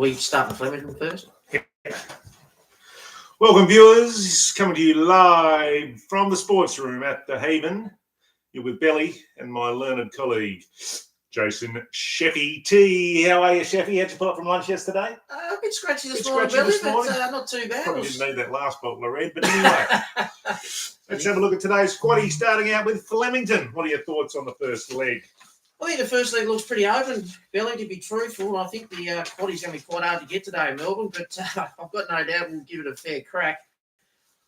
We start with Fleminghton first. Welcome, viewers. Coming to you live from the sports room at the Haven. You're with Belly and my learned colleague, Jason Sheffy T. How are you, Sheffy? How'd you pull up from lunch yesterday? A bit scratchy this morning, Belly, but not too bad. Probably didn't need that last bottle of red, but anyway. Let's have a look at today's Quaddie, starting out with Fleminghton. What are your thoughts on the first leg? I think the first leg looks pretty open, Belly, to be truthful. I think the Quaddie's going to be quite hard to get today in Melbourne, but I've got no doubt we'll give it a fair crack.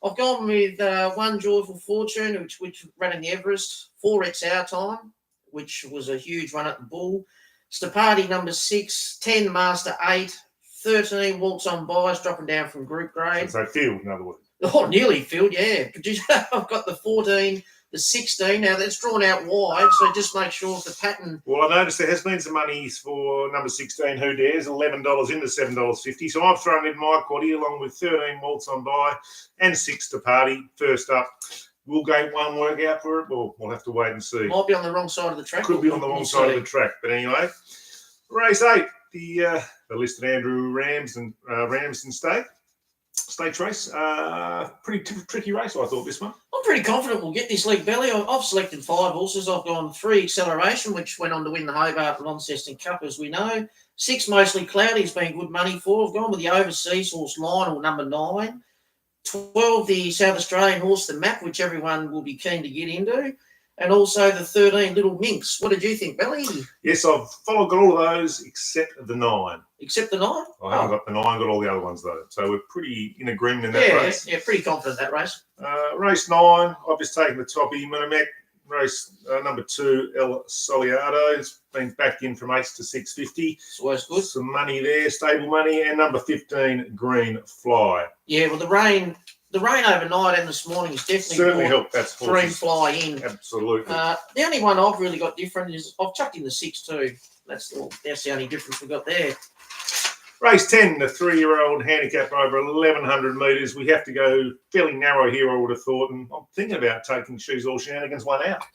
I've gone with One Joyful Fortune, which ran in the Everest, 4x our time, which was a huge run at the Bull. Stapati number 6, 10 Master 8, 13 Waltz on Bias, dropping down from group grade. So field, in other words. Oh, nearly filled, yeah. I've got the 14, the 16. Now, that's drawn out wide, so just make sure the pattern... Well, I noticed there has been some monies for number 16, Who Dares, $11 into $7.50. So I've thrown in my Quaddie along with 13 Waltz on By and 6 to Party. First up, will Gate 1 work out for it? Well, we'll have to wait and see. Might be on the wrong side of the track. Could be on the wrong side of the track. But anyway, race 8, the listed Andrew Ramsden Stakes race. Pretty tricky race, I thought, this one. I'm pretty confident we'll get this leg, Belly. I've selected 5 horses. I've gone 3 Acceleration, which went on to win the Hobart and Launceston Cup, as we know. 6 Mostly Cloudy has been good money for. I've gone with the Overseas horse Lionel, number 9. 12, the South Australian horse, the Map, which everyone will be keen to get into. And also the 13 Little Minx. What did you think, Belly? Yes, I've got all of those except the 9. Except the 9? I haven't got the 9, got all the other ones though. So we're pretty in agreement in that race. Yeah, pretty confident that race. Race 9, I've just taken the toppy. Minimac. Race number 2, El Soleado. It's been backed in from 8 to 6.50. It's always good. Some money there, stable money. And number 15, Green Fly. Yeah, well, the rain overnight and this morning has definitely certainly helped. That's Green Fly in. Absolutely. The only one I've really got different is I've chucked in the 6 too. That's the only difference we've got there. Race 10, the 3-year-old handicap over 1,100 metres. We have to go fairly narrow here, I would have thought, and I'm thinking about taking She's All Shenanigans 1 out.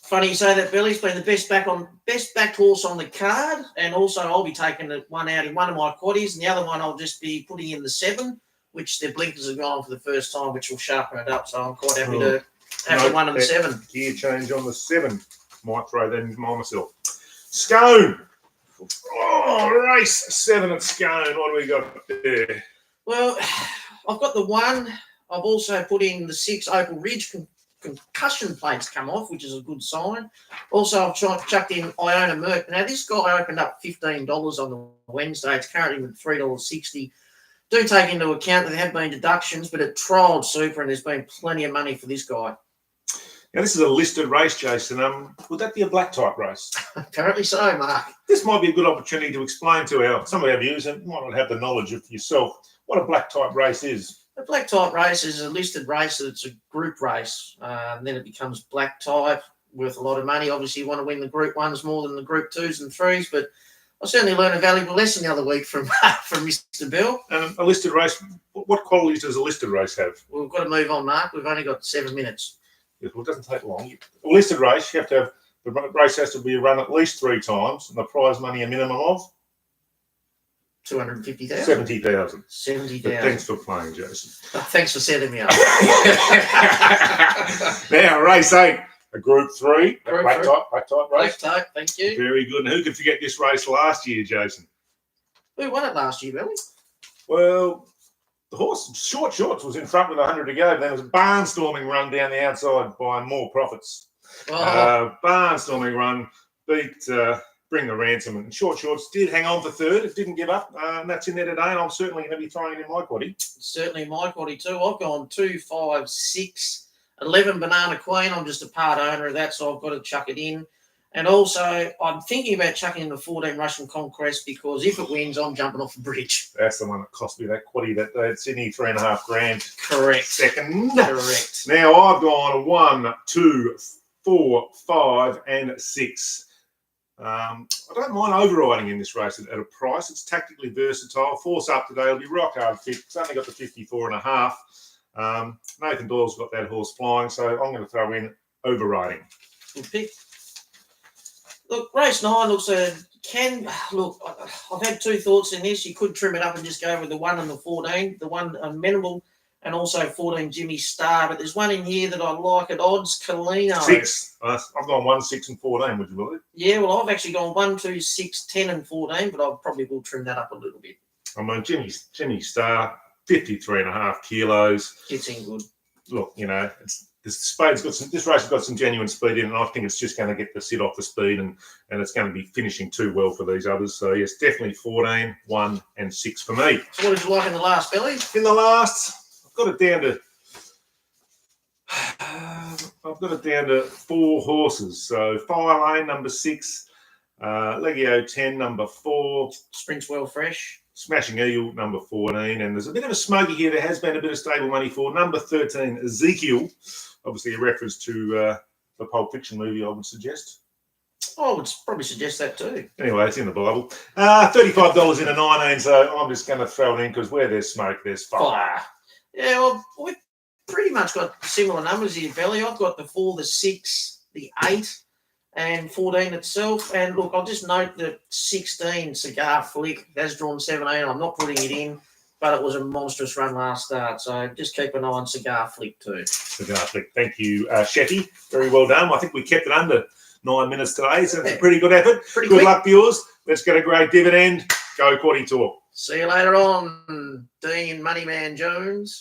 Funny you say that, Billy's been the best backed horse on the card, and also I'll be taking the 1 out in one of my Quaddies, and the other one I'll just be putting in the 7, which the blinkers have gone for the first time, which will sharpen it up. So I'm quite happy to have the 1 and the 7. Gear change on the 7. Might throw that into myself. Scone. Oh, race 7 at Scone. What do we got there? Well, I've got the 1. I've also put in the 6 Opal Ridge. Concussion plates come off, which is a good sign. Also, I've chucked in Iona Merc. Now, this guy opened up $15 on the Wednesday. It's currently at $3.60. Do take into account that there have been deductions, but it trialled super, and there's been plenty of money for this guy. Now, this is a listed race, Jason. Would that be a black type race? Apparently so, Mark. This might be a good opportunity to explain to some of our viewers, and might not have the knowledge of yourself, what a black type race is. A black type race is a listed race that's a group race. And then it becomes black type, worth a lot of money. Obviously, you want to win the group 1s more than the group 2s and 3s, but I certainly learned a valuable lesson the other week from Mr. Bill. A listed race, what qualities does a listed race have? Well, we've got to move on, Mark. We've only got 7 minutes. Yes, well, it doesn't take long. A listed race, you have to have, the race has to be run at least 3 times, and the prize money a minimum of? 250,000? 70,000. 70,000. Thanks for playing, Jason. Thanks for setting me up. Now, race 8, a group 3, a black type race. Black type, thank you. Very good. And who could forget this race last year, Jason? Who won it last year, Billy? Well, the horse, Short Shorts, was in front with 100 to go. Then there was a barnstorming run down the outside by More Profits. Barnstorming run beat Bring the Ransom. And Short Shorts did hang on for 3rd. It didn't give up. And that's in there today. And I'm certainly going to be throwing it in my Quaddie. Certainly my Quaddie too. I've gone 2, 5, 6, 11 Banana Queen. I'm just a part owner of that, so I've got to chuck it in. And also, I'm thinking about chucking in the 14 Russian Conquest because if it wins, I'm jumping off the bridge. That's the one that cost me that Quaddie that day at Sydney, $3.5 grand. Correct. Second. Correct. Now I've gone 1, 2, 4, 5, and 6. I don't mind overriding in this race at a price. It's tactically versatile. Force up today. It'll be rock hard fit. It's only got the 54.5. Nathan Doyle's got that horse flying, so I'm going to throw in overriding. Good pick. Look, race 9 looks a Look, I've had two thoughts in this. You could trim it up and just go with the 1 and the 14, the 1 amenable, and also 14 Jimmy Star. But there's one in here that I like at odds, Colino. 6. I've gone 1, 6, and 14. Would you believe? Yeah, well, I've actually gone 1, 2, 6, 10, and 14, but I probably will trim that up a little bit. I mean, Jimmy Star, 53.5 kilos. Gets in good. Look, you know, this race has got some genuine speed in it, and I think it's just going to get the sit off the speed, and it's going to be finishing too well for these others. So yes, definitely 14, 1, and 6 for me. So what did you like in the last, Billy? In the last, I've got it down to 4 horses. So Fire Lane, number 6, Legio 10, number 4, Sprints Well Fresh, Smashing Eagle, number 14, and there's a bit of a smoky here. There has been a bit of stable money for number 13, Ezekiel. Obviously, a reference to the Pulp Fiction movie, I would suggest. I would probably suggest that too. Anyway, it's in the Bible. $35 in a 19, so I'm just going to throw it in because where there's smoke, there's fire. Yeah, well, we've pretty much got similar numbers here, Billy. I've got the 4, the 6, the 8, and 14 itself. And look, I'll just note that 16 Cigar Flick has drawn 17. I'm not putting it in, but it was a monstrous run last start. So just keep an eye on Cigar Flick too. Cigar Flick. Thank you, Shetty. Very well done. I think we kept it under 9 minutes today, so it's a pretty good effort. Pretty good quick. luck, viewers. Let's get a great dividend. Go Quaddie Tour. See you later on, Dean Moneyman Jones.